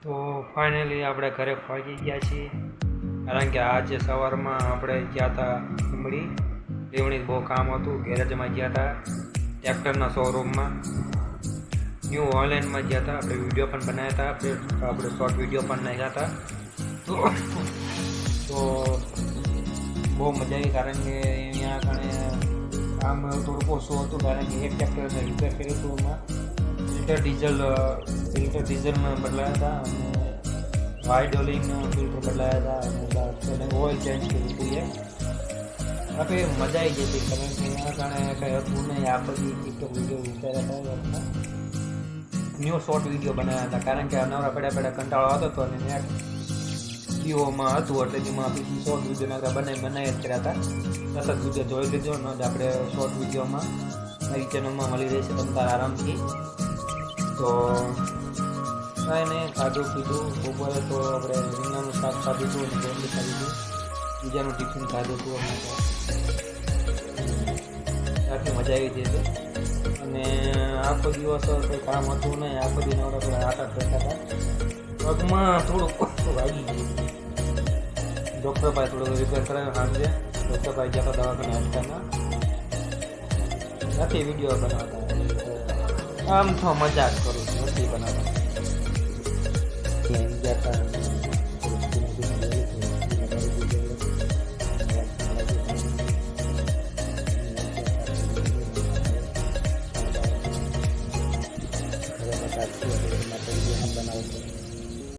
તો ફાઇનલી આપણે ઘરે પહોંચી ગયા છીએ, કારણ કે આજે સવારમાં આપણે ગયા હતા ઉમડી લીવણી બહુ કામ હતું. ગેરેજમાં ગયા હતા, ટ્રેક્ટરના શોરૂમમાં, ન્યૂ ઓનલાઈનમાં ગયા હતા. આપણે વિડીયો પણ બનાવ્યા હતા, આપણે શોર્ટ વિડીયો પણ નાખ્યા હતા. તો બહુ મજા આવી, કારણ કે અહીંયા કણે કામ થોડુંક ઓછું હતું, કારણ કે એક ટ્રેક્ટરને રિપેર કર્યું હતું. એમાં ફિલ્ટર ડીઝલમાં બદલાયા હતા અને વાઇડ ઓલિંગનું ફિલ્ટર બદલાયા હતા અને ઓઇલ ચેન્જ કર્યું હતું. આપણે મજા આવી ગઈ હતી, કારણ કે એના કારણે કંઈ હતું નહીં. આ બધી ટિકટોક વિડીયો ઉતાર્યા હતા, ન્યૂ શોર્ટ વિડીયો બનાવ્યા હતા, કારણ કે નવરા પડ્યા કંટાળો આવતો હતો અને નેટ જીઓમાં હતું, એટલે જેમાં બીજી શોર્ટ વિડીયો બનાવી જ કર્યા હતા. સતત વિડીયો જોઈ લીધો ન જ આપણે શોર્ટ વિડીયોમાં મારી ચેનલમાં મળી રહેશે તમે તારા આરામથી. તો કાંઈ નહીં, ખાધું પીધું. બપોરે તો આપણે રીંગણાનું શાક ખાધું હતું અને રોટલી ખાધી હતી. બીજાનું ટિફિન ખાધું હતું અમે તો. આટલી મજા આવી ગઈ હતી અને આખો દિવસ કંઈ કામ હતું નહીં. આખો દિન આપણે આટા કરતા હતા. પગમાં થોડુંક વાગી ગયું. ડૉક્ટર ભાઈ થોડું રિપેર કરાવ્યું સાંજે. ડૉક્ટર ભાઈ ગયા હતા દવાખાને આજકાલના, નથી વિડીયો બનાવતા. આમ તો મજાક કરું છું, નથી બનાવતા. ગયા હતા